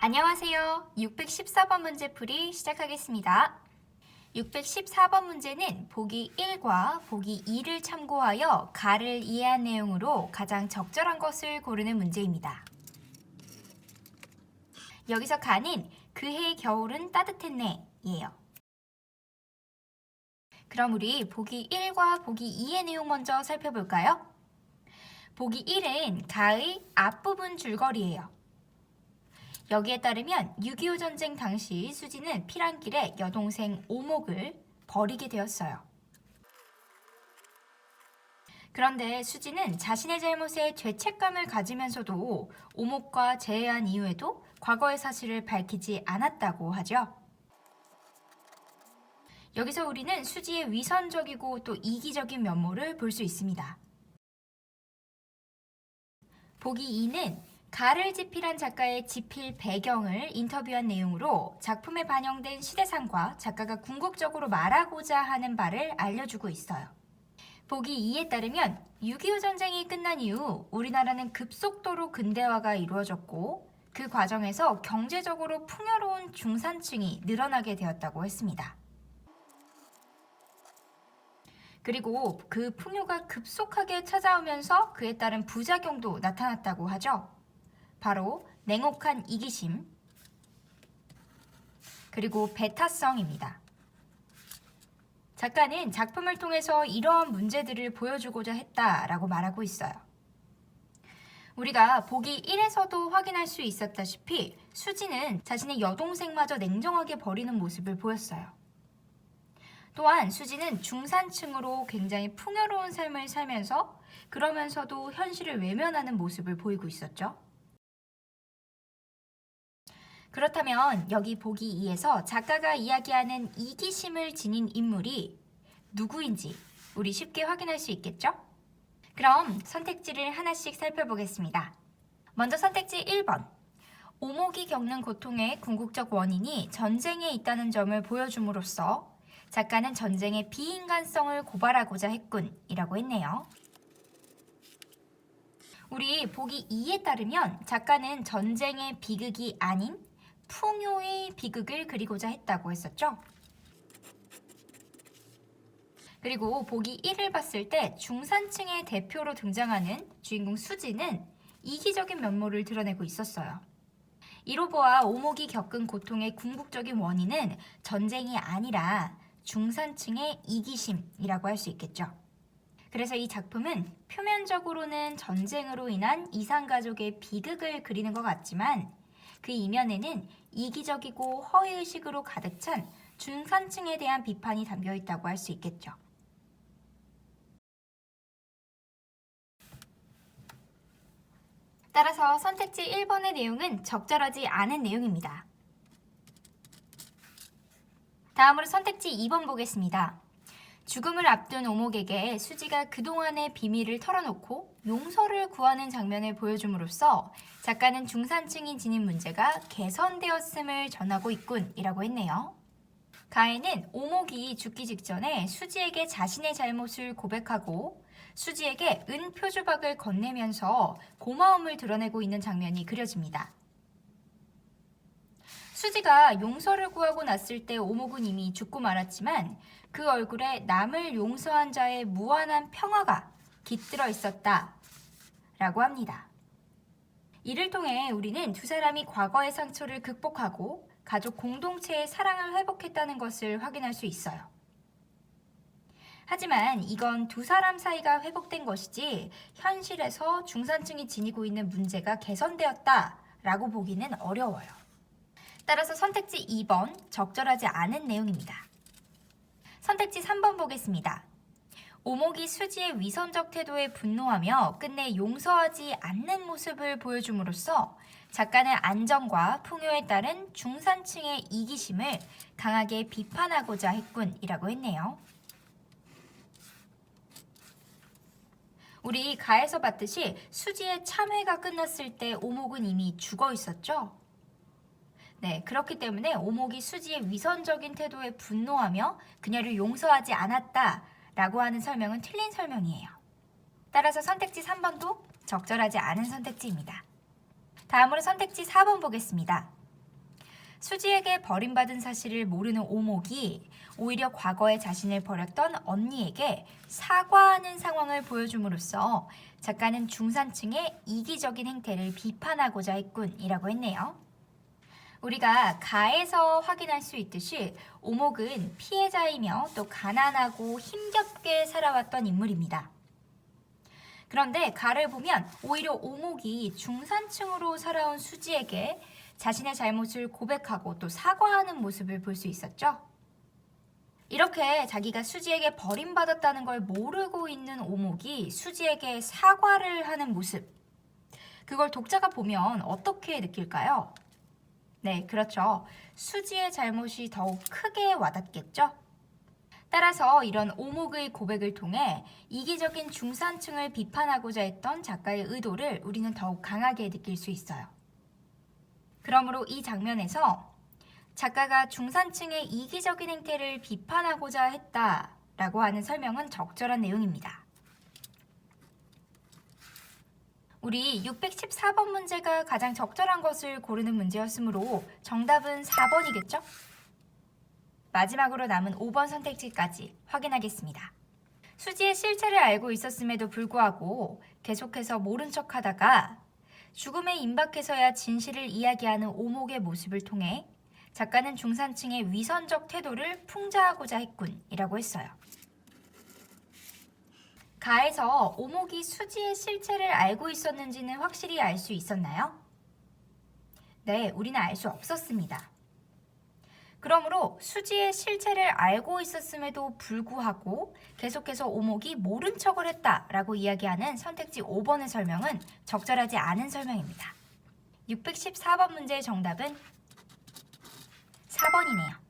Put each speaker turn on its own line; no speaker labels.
안녕하세요. 614번 문제풀이 시작하겠습니다. 614번 문제는 보기 1과 보기 2를 참고하여 가를 이해한 내용으로 가장 적절한 것을 고르는 문제입니다. 여기서 가는 그해 겨울은 따뜻했네 예요. 그럼 우리 보기 1과 보기 2의 내용 먼저 살펴볼까요? 보기 1은 가의 앞부분 줄거리예요. 여기에 따르면 6.25 전쟁 당시 수지는 피란길에 여동생 오목을 버리게 되었어요. 그런데 수지는 자신의 잘못에 죄책감을 가지면서도 오목과 재회한 이후에도 과거의 사실을 밝히지 않았다고 하죠. 여기서 우리는 수지의 위선적이고 또 이기적인 면모를 볼 수 있습니다. 보기 2는 가를 지필한 작가의 지필 배경을 인터뷰한 내용으로 작품에 반영된 시대상과 작가가 궁극적으로 말하고자 하는 바를 알려주고 있어요. 보기 2에 따르면 6.25 전쟁이 끝난 이후 우리나라는 급속도로 근대화가 이루어졌고 그 과정에서 경제적으로 풍요로운 중산층이 늘어나게 되었다고 했습니다. 그리고 그 풍요가 급속하게 찾아오면서 그에 따른 부작용도 나타났다고 하죠. 바로 냉혹한 이기심, 그리고 배타성입니다. 작가는 작품을 통해서 이러한 문제들을 보여주고자 했다라고 말하고 있어요. 우리가 보기 1에서도 확인할 수 있었다시피 수지는 자신의 여동생마저 냉정하게 버리는 모습을 보였어요. 또한 수지는 중산층으로 굉장히 풍요로운 삶을 살면서 그러면서도 현실을 외면하는 모습을 보이고 있었죠. 그렇다면 여기 보기 2에서 작가가 이야기하는 이기심을 지닌 인물이 누구인지 우리 쉽게 확인할 수 있겠죠? 그럼 선택지를 하나씩 살펴보겠습니다. 먼저 선택지 1번. 오목이 겪는 고통의 궁극적 원인이 전쟁에 있다는 점을 보여줌으로써 작가는 전쟁의 비인간성을 고발하고자 했군 이라고 했네요. 우리 보기 2에 따르면 작가는 전쟁의 비극이 아닌 풍요의 비극을 그리고자 했다고 했었죠. 그리고 보기 1을 봤을 때 중산층의 대표로 등장하는 주인공 수지는 이기적인 면모를 드러내고 있었어요. 이로 보아 오목이 겪은 고통의 궁극적인 원인은 전쟁이 아니라 중산층의 이기심이라고 할 수 있겠죠. 그래서 이 작품은 표면적으로는 전쟁으로 인한 이산가족의 비극을 그리는 것 같지만 그 이면에는 이기적이고 허위의식으로 가득 찬 중산층에 대한 비판이 담겨 있다고 할 수 있겠죠. 따라서 선택지 1번의 내용은 적절하지 않은 내용입니다. 다음으로 선택지 2번 보겠습니다. 죽음을 앞둔 오목에게 수지가 그동안의 비밀을 털어놓고 용서를 구하는 장면을 보여줌으로써 작가는 중산층이 지닌 문제가 개선되었음을 전하고 있군 이라고 했네요. 가에는 오목이 죽기 직전에 수지에게 자신의 잘못을 고백하고 수지에게 은표주박을 건네면서 고마움을 드러내고 있는 장면이 그려집니다. 수지가 용서를 구하고 났을 때 오목은 이미 죽고 말았지만 그 얼굴에 남을 용서한 자의 무한한 평화가 깃들어 있었다 라고 합니다. 이를 통해 우리는 두 사람이 과거의 상처를 극복하고 가족 공동체의 사랑을 회복했다는 것을 확인할 수 있어요. 하지만 이건 두 사람 사이가 회복된 것이지 현실에서 중산층이 지니고 있는 문제가 개선되었다라고 보기는 어려워요. 따라서 선택지 2번 적절하지 않은 내용입니다. 선택지 3번 보겠습니다. 오목이 수지의 위선적 태도에 분노하며 끝내 용서하지 않는 모습을 보여줌으로써 작가는 안정과 풍요에 따른 중산층의 이기심을 강하게 비판하고자 했군 이라고 했네요. 우리 가에서 봤듯이 수지의 참회가 끝났을 때 오목은 이미 죽어 있었죠. 네, 그렇기 때문에 오목이 수지의 위선적인 태도에 분노하며 그녀를 용서하지 않았다라고 하는 설명은 틀린 설명이에요. 따라서 선택지 3번도 적절하지 않은 선택지입니다. 다음으로 선택지 4번 보겠습니다. 수지에게 버림받은 사실을 모르는 오목이 오히려 과거에 자신을 버렸던 언니에게 사과하는 상황을 보여줌으로써 작가는 중산층의 이기적인 행태를 비판하고자 했군이라고 했네요. 우리가 가에서 확인할 수 있듯이 오목은 피해자이며 또 가난하고 힘겹게 살아왔던 인물입니다. 그런데 가를 보면 오히려 오목이 중산층으로 살아온 수지에게 자신의 잘못을 고백하고 또 사과하는 모습을 볼 수 있었죠. 이렇게 자기가 수지에게 버림받았다는 걸 모르고 있는 오목이 수지에게 사과를 하는 모습. 그걸 독자가 보면 어떻게 느낄까요? 네, 그렇죠. 수지의 잘못이 더욱 크게 와닿겠죠? 따라서 이런 오목의 고백을 통해 이기적인 중산층을 비판하고자 했던 작가의 의도를 우리는 더욱 강하게 느낄 수 있어요. 그러므로 이 장면에서 작가가 중산층의 이기적인 행태를 비판하고자 했다라고 하는 설명은 적절한 내용입니다. 우리 614번 문제가 가장 적절한 것을 고르는 문제였으므로 정답은 4번이겠죠? 마지막으로 남은 5번 선택지까지 확인하겠습니다. 수지의 실체를 알고 있었음에도 불구하고 계속해서 모른 척하다가 죽음에 임박해서야 진실을 이야기하는 오목의 모습을 통해 작가는 중산층의 위선적 태도를 풍자하고자 했군이라고 했어요. 가에서 오목이 수지의 실체를 알고 있었는지는 확실히 알 수 있었나요? 네, 우리는 알 수 없었습니다. 그러므로 수지의 실체를 알고 있었음에도 불구하고 계속해서 오목이 모른 척을 했다라고 이야기하는 선택지 5번의 설명은 적절하지 않은 설명입니다. 614번 문제의 정답은 4번이네요.